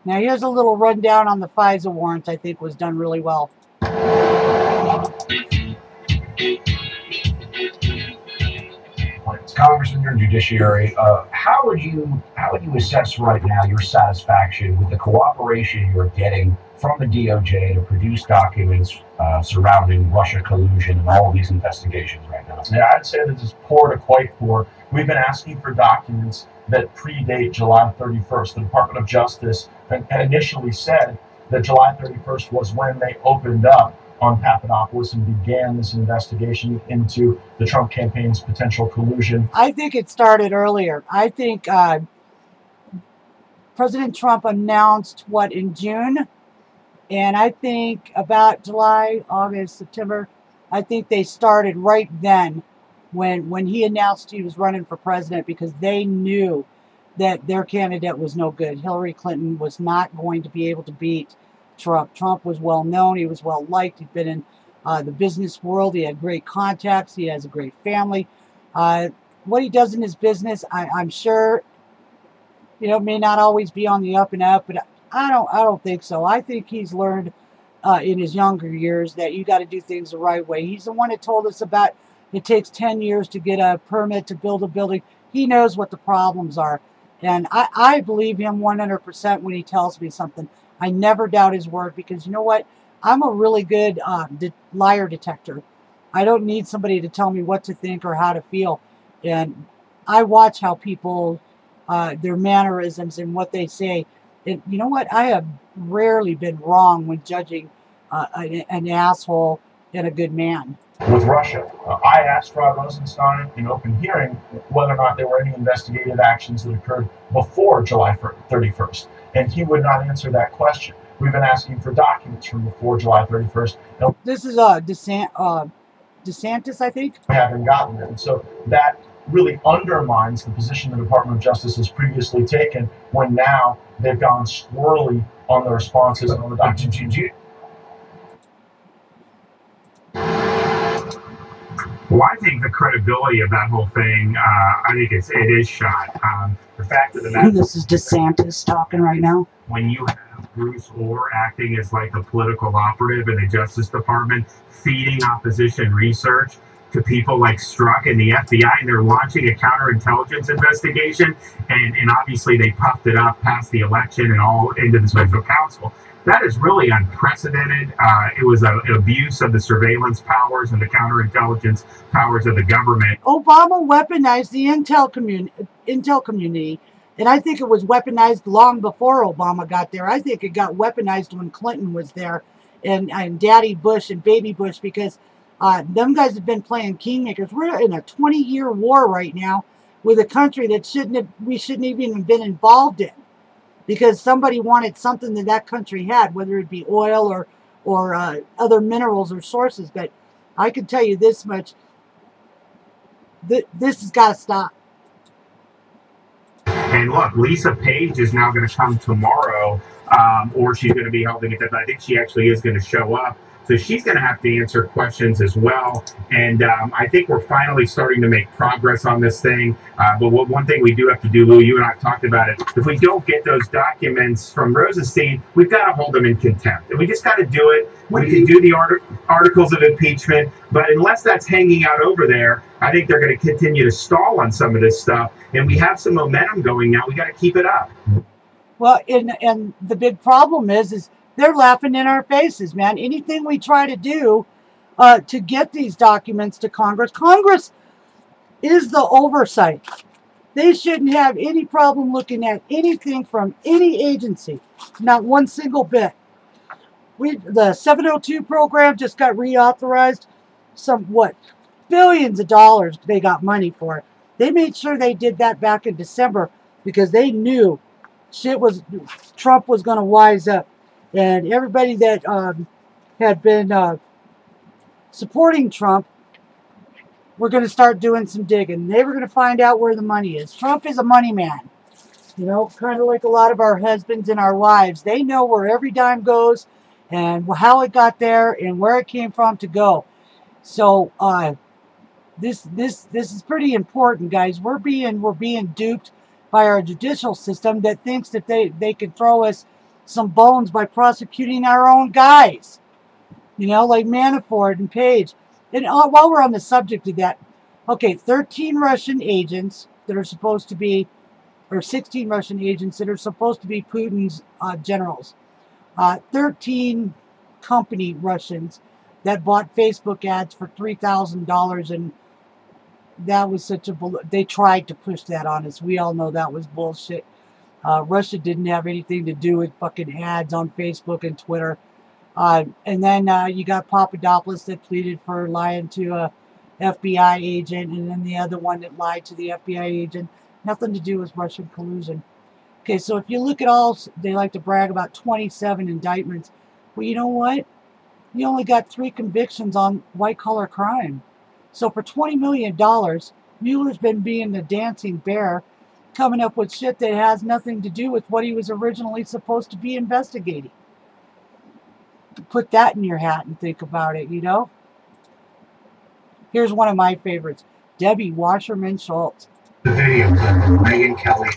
Now here's a little rundown on the FISA warrants. I think was done really well. Congressman and Judiciary, how would you assess right now your satisfaction with the cooperation you're getting from the DOJ to produce documents surrounding Russia collusion and all of these investigations right now? Yeah, I'd say that it's poor to quite poor. We've been asking for documents that predate July 31st. The Department of Justice had initially said that July 31st was when they opened up on Papadopoulos and began this investigation into the Trump campaign's potential collusion. I think it started earlier. I think President Trump announced what in June, and I think about July, August, September, I think they started right then when he announced he was running for president, because they knew that their candidate was no good. Hillary Clinton was not going to be able to beat Trump. Trump was well known. He was well liked. He'd been in the business world. He had great contacts. He has a great family. What he does in his business, I'm sure, may not always be on the up and up, but I don't think so. I think he's learned in his younger years that you got to do things the right way. He's the one that told us about it takes 10 years to get a permit to build a building. He knows what the problems are. And I believe him 100% when he tells me something. I never doubt his word, because you know what? I'm a really good liar detector. I don't need somebody to tell me what to think or how to feel. And I watch how people, their mannerisms and what they say. And you know what? I have rarely been wrong when judging an asshole and a good man. With Russia, I asked Rod Rosenstein in open hearing whether or not there were any investigative actions that occurred before July 31st, and he would not answer that question. We've been asking for documents from before July 31st. And this is DeSantis, I think. We haven't gotten it, and so that really undermines the position the Department of Justice has previously taken, when now they've gone squirrely on the responses and on the documents. Well, I think the credibility of that whole thing, I think it is shot. The fact of the matter, this is DeSantis talking right now. When you have Bruce Orr acting as like a political operative in the Justice Department, feeding opposition research to people like Strzok and the FBI, and they're launching a counterintelligence investigation, and obviously they puffed it up past the election and all into the special counsel. That is really unprecedented. It was an abuse of the surveillance powers and the counterintelligence powers of the government. Obama weaponized the intel community, and I think it was weaponized long before Obama got there. I think it got weaponized when Clinton was there, and Daddy Bush and Baby Bush, because them guys have been playing kingmakers. We're in a 20-year war right now with a country that we shouldn't even have been involved in, because somebody wanted something that country had, whether it be oil or other minerals or sources. But I can tell you this much: this has got to stop. And look, Lisa Page is now going to come tomorrow, or she's going to be holding it. I think she actually is going to show up. So she's going to have to answer questions as well. And I think we're finally starting to make progress on this thing. But one thing we do have to do, Lou, you and I have talked about it. If we don't get those documents from Rosenstein, we've got to hold them in contempt. And we just got to do it. We can do the articles of impeachment. But unless that's hanging out over there, I think they're going to continue to stall on some of this stuff. And we have some momentum going now. We got to keep it up. Well, and the big problem is they're laughing in our faces, man. Anything we try to do to get these documents to Congress, Congress is the oversight. They shouldn't have any problem looking at anything from any agency, not one single bit. The 702 program just got reauthorized. Billions of dollars they got money for it. They made sure they did that back in December, because they knew Trump was going to wise up. And everybody that had been supporting Trump were going to start doing some digging. They were going to find out where the money is. Trump is a money man. Kind of like a lot of our husbands and our wives. They know where every dime goes and how it got there and where it came from to go. So this is pretty important, guys. We're being duped by our judicial system that thinks that they can throw us some bones by prosecuting our own guys. You know, like Manafort and Page. And while we're on the subject of that, okay, 13 Russian agents that are supposed to be, or 16 Russian agents that are supposed to be Putin's generals. 13 company Russians that bought Facebook ads for $3,000, and that was such a they tried to push that on us. We all know that was bullshit. Russia didn't have anything to do with fucking ads on Facebook and Twitter. And then you got Papadopoulos that pleaded for lying to a FBI agent, and then the other one that lied to the FBI agent. Nothing to do with Russian collusion. Okay, so if you look at all, they like to brag about 27 indictments. Well, you know what? You only got 3 convictions on white-collar crime. So for $20 million, Mueller's been being the dancing bear, coming up with shit that has nothing to do with what he was originally supposed to be investigating. Put that in your hat and think about it, you know? Here's one of my favorites. Debbie Wasserman Schultz. The video of Megyn Kelly.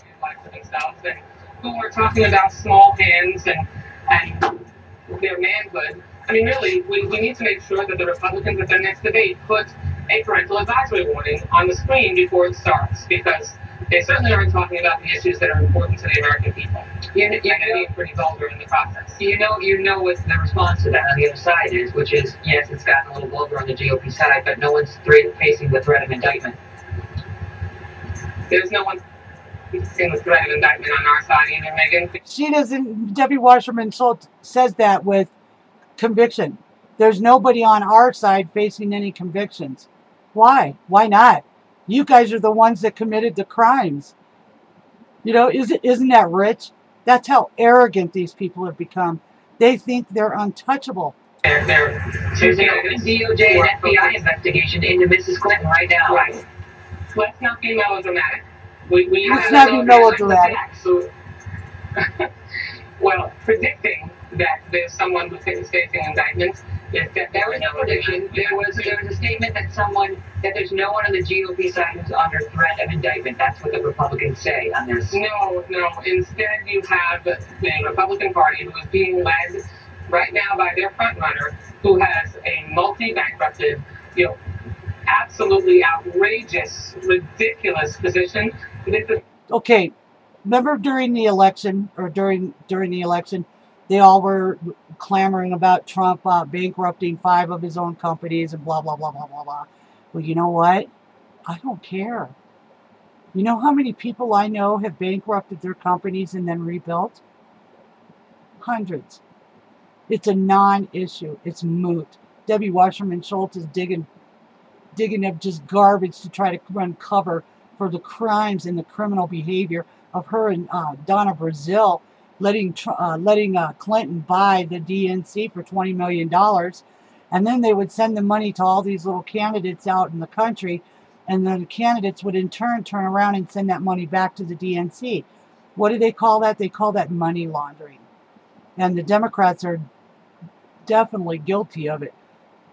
Who were talking about small hands and their manhood. I mean, really, we need to make sure that the Republicans at their next debate put a parental advisory warning on the screen before it starts, because they certainly aren't talking about the issues that are important to the American people. They're going to be pretty vulgar in the process. You know what the response to that on the other side is, which is, yes, it's gotten a little vulgar on the GOP side, but no one's facing the threat of indictment. There's no one facing the threat of indictment on our side either, Megyn. She doesn't, Debbie Wasserman Schultz says that with conviction. There's nobody on our side facing any convictions. Why? Why not? You guys are the ones that committed the crimes. You know, isn't that rich? That's how arrogant these people have become. They think they're untouchable. There's a DOJ and FBI investigation into Mrs. Clinton right now. Right. Let's not be melodramatic. Let's not be melodramatic. Well, predicting that there's someone who's facing indictment, there was no prediction. There was a statement that there's no one on the GOP side who's under threat of indictment. That's what the Republicans say on this. No. Instead, you have the Republican Party, who is being led right now by their frontrunner, who has a multi-bankrupted, absolutely outrageous, ridiculous position. Okay, remember during the election, they all were clamoring about Trump bankrupting 5 of his own companies and blah, blah, blah, blah, blah, blah. Well, you know what? I don't care. You know how many people I know have bankrupted their companies and then rebuilt? Hundreds. It's a non-issue. It's moot. Debbie Wasserman Schultz is digging up just garbage to try to run cover for the crimes and the criminal behavior of her and Donna Brazile, letting Clinton buy the DNC for $20 million. And then they would send the money to all these little candidates out in the country, and then the candidates would in turn turn around and send that money back to the DNC. What do they call that? They call that money laundering. And the Democrats are definitely guilty of it.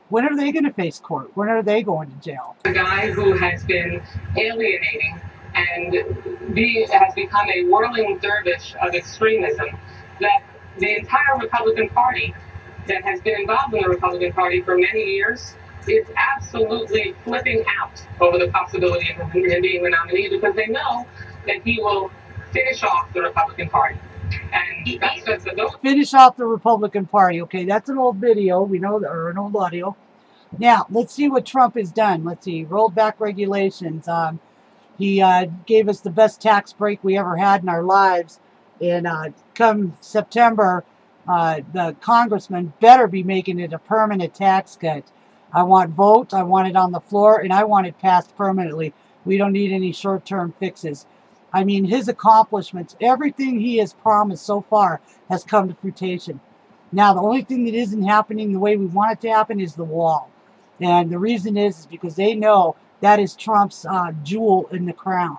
When are they going to face court? When are they going to jail? A guy who has been alienating and has become a whirling dervish of extremism, that the entire Republican Party that has been involved in the Republican Party for many years is absolutely flipping out over the possibility of him being the nominee, because they know that he will finish off the Republican Party. And that's just finish off the Republican Party. Okay, that's an old video, we know, or an old audio. Now, let's see what Trump has done. Let's see, rolled back regulations. He gave us the best tax break we ever had in our lives. And come September, the congressman better be making it a permanent tax cut. I want votes, I want it on the floor, and I want it passed permanently. We don't need any short-term fixes. I mean, his accomplishments, everything he has promised so far has come to fruition. Now, the only thing that isn't happening the way we want it to happen is the wall. And the reason is because they know that is Trump's jewel in the crown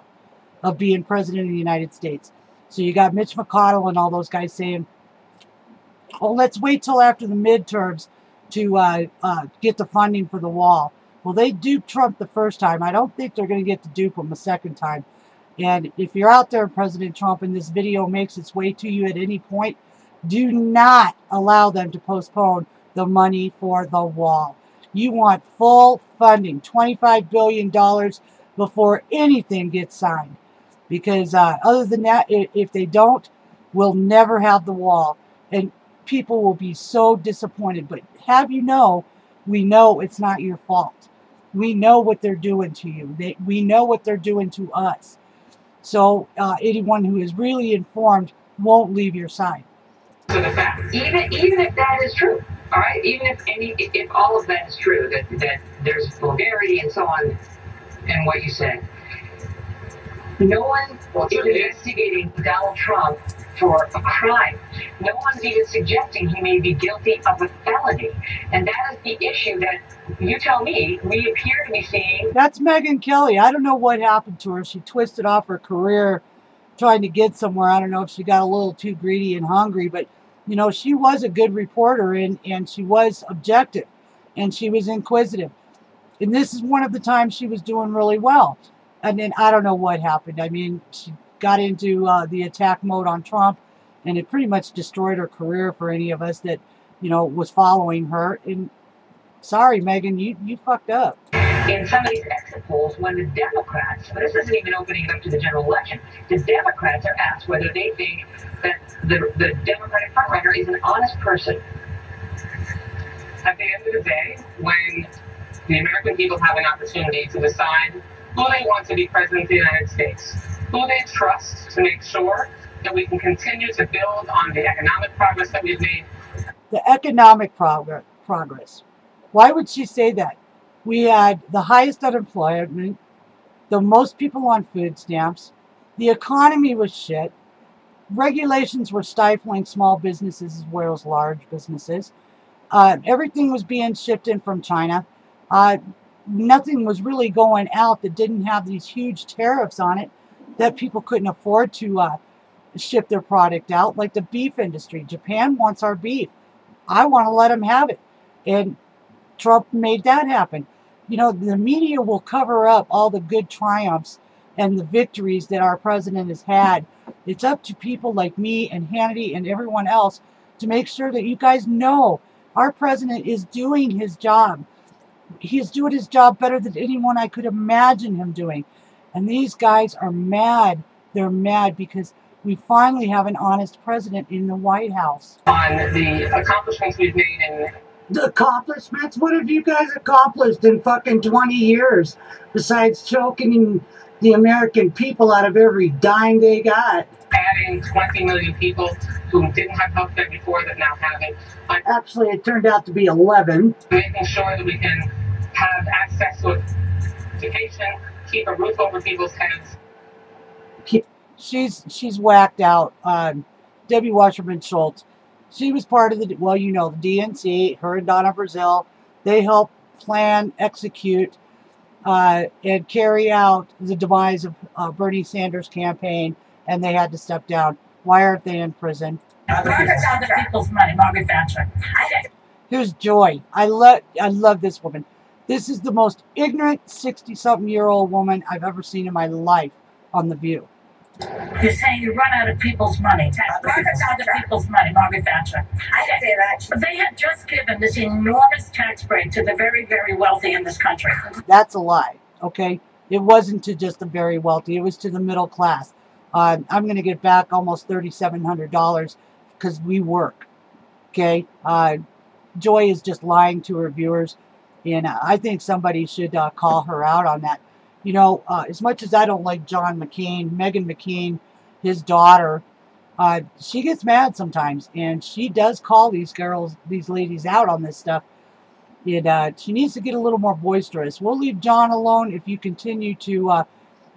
of being president of the United States. So you got Mitch McConnell and all those guys saying, oh, let's wait till after the midterms to get the funding for the wall. Well, they duped Trump the first time. I don't think they're going to get to dupe him a second time. And if you're out there, President Trump, and this video makes its way to you at any point, Do not allow them to postpone the money for the wall. You want full funding, $25 billion before anything gets signed. Because other than that, if they don't, we'll never have the wall. And people will be so disappointed. But have you know, we know it's not your fault. We know what they're doing to you. We know what they're doing to us. So anyone who is really informed won't leave your side. To the fact, even if that is true, all right, even if all of that is true, that there's vulgarity and so on, and what you said, no one is investigating Donald Trump for a crime. No one's even suggesting he may be guilty of a felony, and that is the issue that you tell me we appear to be seeing. That's Megyn Kelly. I don't know what happened to her. She twisted off her career trying to get somewhere. I don't know if she got a little too greedy and hungry, but you know, she was a good reporter and she was objective and she was inquisitive. And this is one of the times she was doing really well. And then I don't know what happened. I mean, she got into the attack mode on Trump, and it pretty much destroyed her career for any of us that, you know, was following her. And sorry, Megyn, you fucked up. In some of these exit polls, when the Democrats, but this isn't even opening it up to the general election, the Democrats are asked whether they think that the Democratic frontrunner is an honest person. At the end of the day, when the American people have an opportunity to decide who they want to be president of the United States, who they trust to make sure that we can continue to build on the economic progress that we've made. The economic progress. Why would she say that? We had the highest unemployment, the most people on food stamps, the economy was shit, regulations were stifling small businesses as well as large businesses, everything was being shipped in from China, nothing was really going out that didn't have these huge tariffs on it that people couldn't afford to ship their product out, like the beef industry. Japan wants our beef. I want to let them have it. And Trump made that happen. You know, the media will cover up all the good triumphs and the victories that our president has had. It's up to people like me and Hannity and everyone else to make sure that you guys know our president is doing his job. He is doing his job better than anyone I could imagine him doing. And these guys are mad. They're mad because we finally have an honest president in the White House. On the accomplishments we've made in... The accomplishments? What have you guys accomplished in fucking 20 years besides choking the American people out of every dime they got? Adding 20 million people who didn't have health care before that now have it. Actually, it turned out to be 11. Making sure that we can have access to education, keep a roof over people's heads. She's whacked out. Debbie Wasserman Schultz. She was part of the, well, you know, the DNC, her and Donna Brazile. They helped plan, execute, and carry out the demise of Bernie Sanders' campaign, and they had to step down. Why aren't they in prison? Margaret's on the people's money, Margaret Thatcher. Here's Joy. I love this woman. This is the most ignorant 60-something-year-old woman I've ever seen in my life on The View. You're saying you run out of people's money. Margaret's on the people's money, Margaret Thatcher. I didn't say that. But they had just given this enormous tax break to the very, very wealthy in this country. That's a lie, okay? It wasn't to just the very wealthy. It was to the middle class. I'm going to get back almost $3,700 because we work, okay? Joy is just lying to her viewers, and I think somebody should call her out on that. You know, as much as I don't like John McCain, Meghan McCain, his daughter, she gets mad sometimes, and she does call these ladies out on this stuff. And she needs to get a little more boisterous. We'll leave John alone if you continue to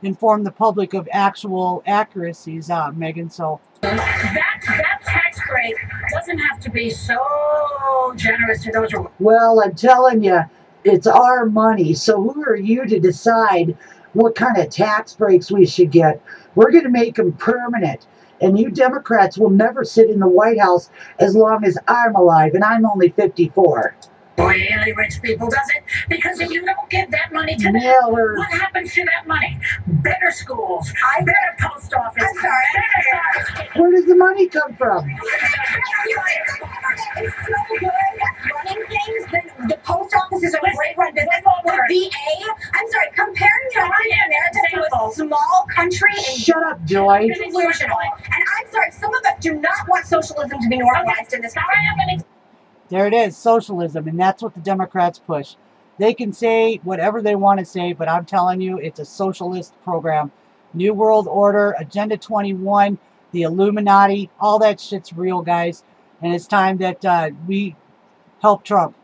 inform the public of actual accuracies, Megyn. So that tax break doesn't have to be so generous to those who... Well, I'm telling you, it's our money, so who are you to decide what kind of tax breaks we should get? We're going to make them permanent, and you Democrats will never sit in the White House as long as I'm alive, and I'm only 54. Really rich people, does it? Because if you don't give that money to them, what happens to that money? Better schools, better post office. Where does the money come from? It's so good at running things. The post office is a great run business. The VA, I'm sorry, comparing the United America to a small country is Shut up, Joy. delusional. And I'm sorry, some of us do not want socialism to be normalized in this country. There it is, socialism, and that's what the Democrats push. They can say whatever they want to say, but I'm telling you, it's a socialist program. New World Order, Agenda 21, the Illuminati, all that shit's real, guys. And it's time that we help Trump.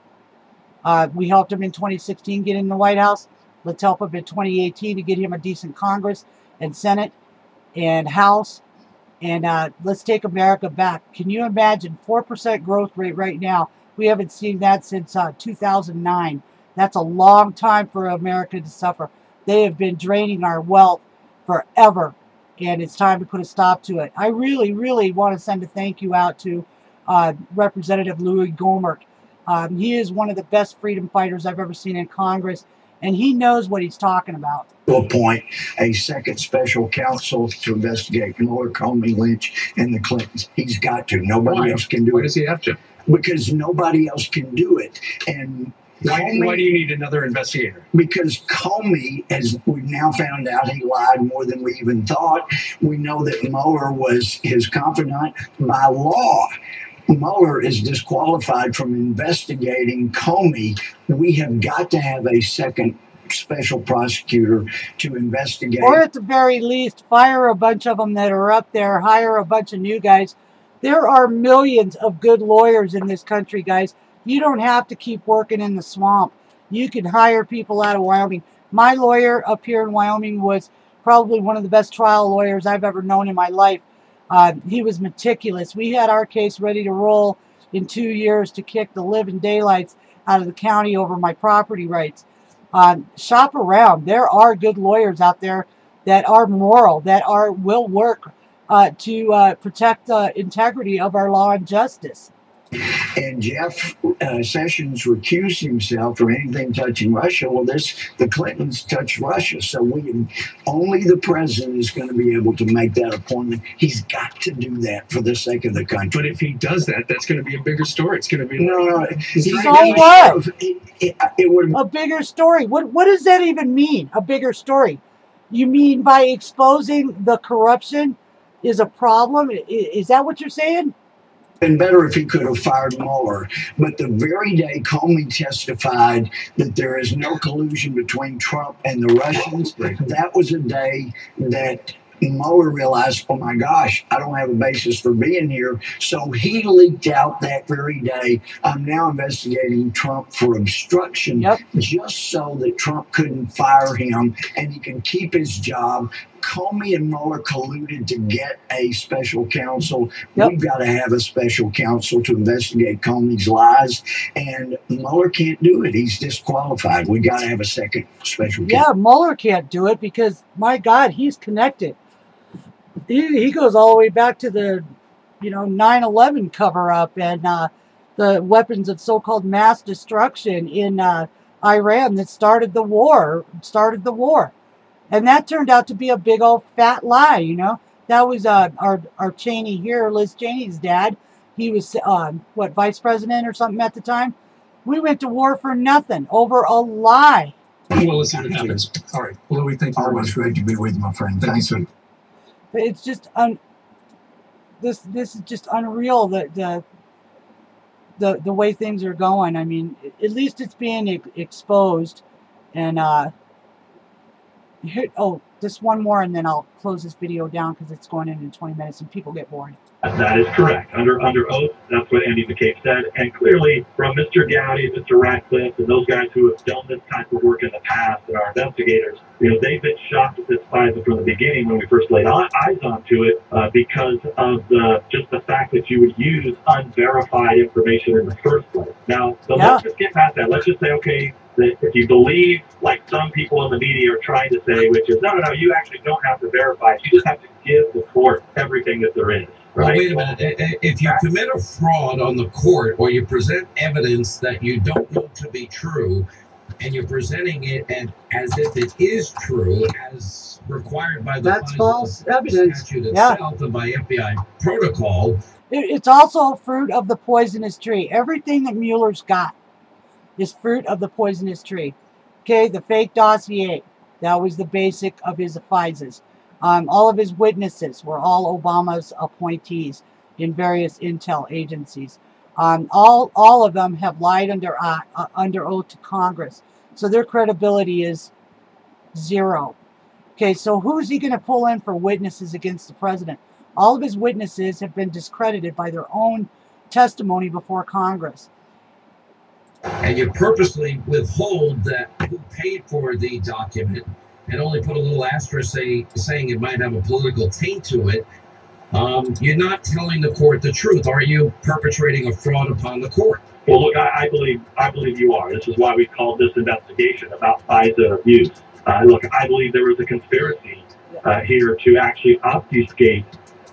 We helped him in 2016 get in the White House. Let's help him in 2018 to get him a decent Congress and Senate and House. And let's take America back. Can you imagine 4% growth rate right now? We haven't seen that since 2009. That's a long time for America to suffer. They have been draining our wealth forever. And it's time to put a stop to it. I really, really want to send a thank you out to Representative Louis Gohmert. He is one of the best freedom fighters I've ever seen in Congress. And he knows what he's talking about. Will appoint a second special counsel to investigate Mueller, Comey, Lynch, and the Clintons. He's got to. Nobody else can do it. Why does he have to? Because nobody else can do it. And why do you need another investigator? Because Comey, as we've now found out, he lied more than we even thought. We know that Mueller was his confidant by law. Mueller is disqualified from investigating Comey. We have got to have a second special prosecutor to investigate. Or at the very least, fire a bunch of them that are up there, hire a bunch of new guys. There are millions of good lawyers in this country, guys. You don't have to keep working in the swamp. You can hire people out of Wyoming. My lawyer up here in Wyoming was probably one of the best trial lawyers I've ever known in my life. He was meticulous. We had our case ready to roll in 2 years to kick the living daylights out of the county over my property rights. Shop around. There are good lawyers out there that are moral, that will work to protect the integrity of our law and justice. And Jeff Sessions recused himself from anything touching Russia. Well, the Clintons touched Russia, so only the president is going to be able to make that appointment. He's got to do that for the sake of the country. But if he does that, that's going to be a bigger story. It's going to be no. So what? It would a bigger story. What does that even mean? A bigger story? You mean by exposing the corruption is a problem? Is that what you're saying? Been better if he could have fired Mueller. But the very day Comey testified that there is no collusion between Trump and the Russians, that was a day that Mueller realized, oh my gosh, I don't have a basis for being here. So he leaked out that very day, I'm now investigating Trump for obstruction, just so that Trump couldn't fire him and he can keep his job. Comey and Mueller colluded to get a special counsel. We've got to have a special counsel to investigate Comey's lies, and Mueller can't do it. He's disqualified. We got to have a second special counsel. Yeah, Mueller can't do it because, my God, he's connected. He goes all the way back to the, 9/11 cover-up and the weapons of so-called mass destruction in Iran that started the war. And that turned out to be a big old fat lie, That was our Cheney here, Liz Cheney's dad. He was, vice president or something at the time? We went to war for nothing, over a lie. Well, let's see what happens. All right. Well, we think always great to be with you, my friend. Thanks. It's just this is just unreal, the way things are going. I mean, at least it's being exposed. And just one more, and then I'll close this video down because it's going in 20 minutes and people get bored. That is correct. Under oath, that's what Andy McCabe said. And clearly, from Mr. Gowdy, Mr. Ratcliffe, and those guys who have done this type of work in the past, and our investigators, they've been shocked at this FISA from the beginning when we first laid eyes onto it because of just the fact that you would use unverified information in the first place. Now, let's just get past that. Let's just say, okay, that if you believe, like some people in the media are trying to say, which is, no, you actually don't have to verify it. You just have to give the court everything that there is. Right? Well, wait a minute. If you commit a fraud on the court or you present evidence that you don't know to be true, and you're presenting it as if it is true, as required by the false evidence statute itself and by FBI protocol, It's also fruit of the poisonous tree. Everything that Mueller's got is fruit of the poisonous tree. Okay, the fake dossier. That was the basic of his FISAs. All of his witnesses were all Obama's appointees in various intel agencies. All of them have lied under oath to Congress. So their credibility is zero. Okay, so who's he going to pull in for witnesses against the president? All of his witnesses have been discredited by their own testimony before Congress. And you purposely withhold that who paid for the document and only put a little asterisk saying it might have a political taint to it. You're not telling the court the truth. Are you perpetrating a fraud upon the court? Well, look, I believe you are. This is why we called this investigation about FISA abuse. Look, I believe there was a conspiracy here to actually obfuscate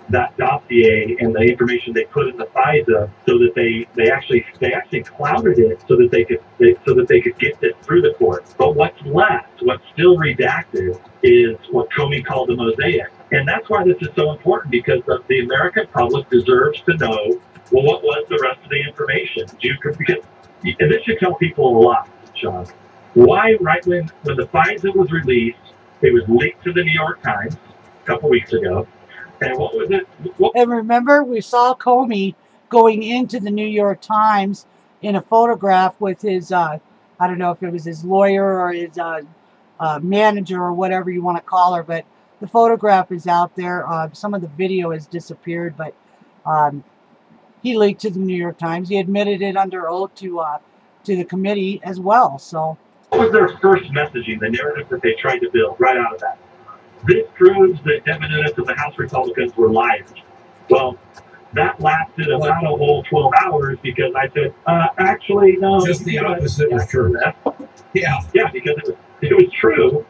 that dossier and the information they put in the FISA, so that they actually clouded it so that they could get this through the court. But what's left, what's still redacted, is what Comey called the mosaic, and that's why this is so important, because the American public deserves to know, well, what was the rest of the information? And this should tell people a lot, Sean. Why, right when the FISA was released, it was leaked to the New York Times a couple weeks ago. And what was it? And remember, we saw Comey going into the New York Times in a photograph with his, I don't know if it was his lawyer or his manager or whatever you want to call her, but the photograph is out there. Some of the video has disappeared, but he leaked to the New York Times. He admitted it under oath to the committee as well. So, what was their first messaging, the narrative that they tried to build right out of that? This proves that Devin Nunes and the House Republicans were liars. Well, that lasted about a whole 12 hours, because I said, actually, no. Just the opposite was true. Yeah, because it was true.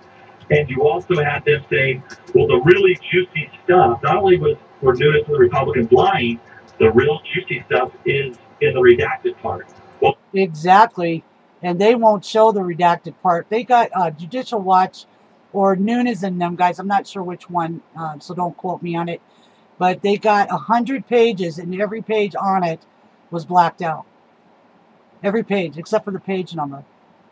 And you also had them saying, well, the really juicy stuff, not only were Nunes and the Republicans lying, the real juicy stuff is in the redacted part. Well, exactly. And they won't show the redacted part. They got Judicial Watch or Nunes and them guys. I'm not sure which one, so don't quote me on it. But they got 100 pages, and every page on it was blacked out. Every page, except for the page number,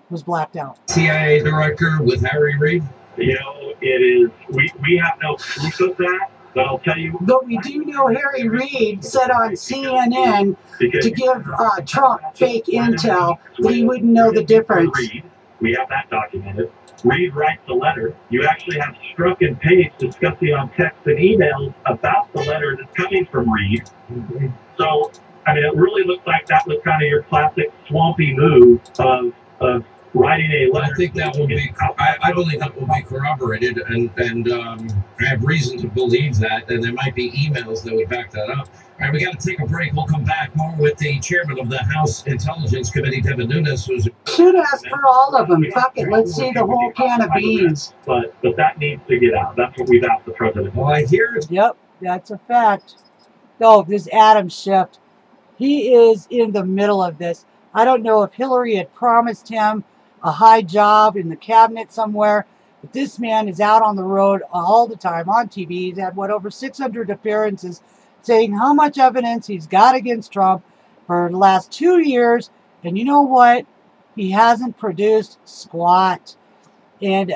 was blacked out. CIA director with Harry Reid? You know, it is, we have no proof of that, but I'll tell you. But we do know Harry Reid said on CNN to give Trump fake intel that he wouldn't know the difference. We have that documented. Reid writes a letter. You actually have Strzok and Pace discussing on text and emails about the letter that's coming from Reid. So, I mean, it really looks like that was kind of your classic swampy move of writing a letter. I think that will be, I believe that will be corroborated, and I have reason to believe that, and there might be emails that would back that up. All right, we got to take a break. We'll come back more with the chairman of the House Intelligence Committee, Devin Nunes, who's... Should ask for all of them. Fuck it, let's see the whole can of beans. But that needs to get out. That's what we've asked the president. Well, I hear it. Yep, that's a fact. Oh, this Adam Schiff, he is in the middle of this. I don't know if Hillary had promised him a high job in the cabinet somewhere, but this man is out on the road all the time on TV. He's had, what, over 600 appearances, saying how much evidence he's got against Trump for the last 2 years. And you know what? He hasn't produced squat. And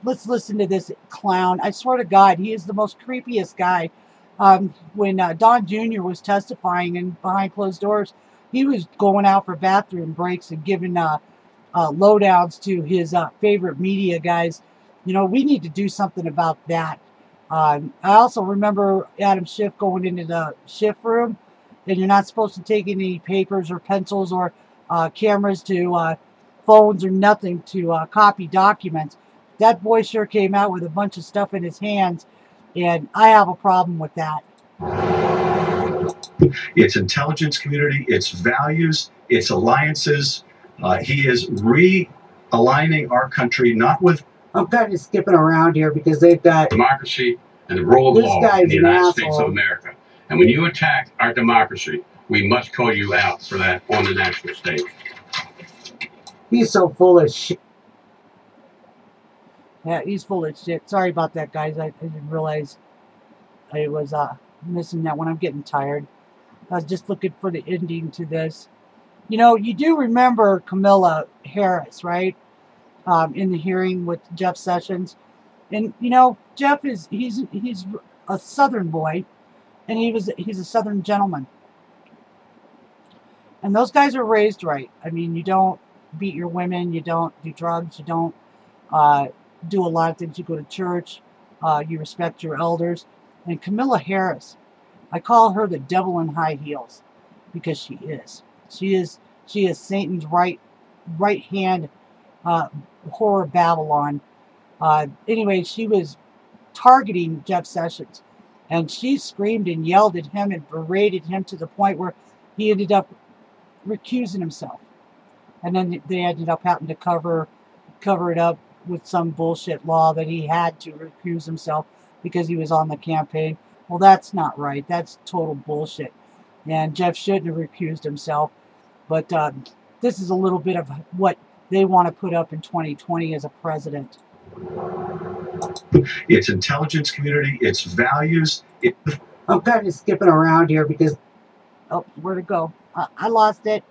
let's listen to this clown. I swear to God, he is the most creepiest guy. When Don Jr. was testifying and behind closed doors, he was going out for bathroom breaks and giving lowdowns to his favorite media guys. You know, we need to do something about that. I also remember Adam Schiff going into the Schiff room, and you're not supposed to take any papers or pencils or cameras to phones or nothing to copy documents. That boy sure came out with a bunch of stuff in his hands, and I have a problem with that. Its intelligence community, its values, its alliances. He is realigning our country, not with... I'm kind of skipping around here because they've got... democracy and the rule of this law guy's in the an United asshole. States of America. And when you attack our democracy, we must call you out for that on the national stage. He's so full of shit. Yeah, he's full of shit. Sorry about that, guys. I didn't realize I was missing that one. I'm getting tired. I was just looking for the ending to this. You know, you do remember Camilla Harris, right? In the hearing with Jeff Sessions. And, you know, Jeff he's a Southern boy, and he's a Southern gentleman. And those guys are raised right. I mean, you don't beat your women, you don't do drugs, you don't do a lot of things. You go to church, you respect your elders. And Camilla Harris, I call her the devil in high heels, because she is. She is Satan's right hand whore of Babylon. Anyway, she was targeting Jeff Sessions, and she screamed and yelled at him and berated him to the point where he ended up recusing himself. And then they ended up having to cover it up with some bullshit law that he had to recuse himself because he was on the campaign. Well, that's not right. That's total bullshit. And Jeff shouldn't have recused himself. But this is a little bit of what they want to put up in 2020 as a president. It's intelligence community, it's values. I'm kind of skipping around here because... Oh, where'd it go? I lost it.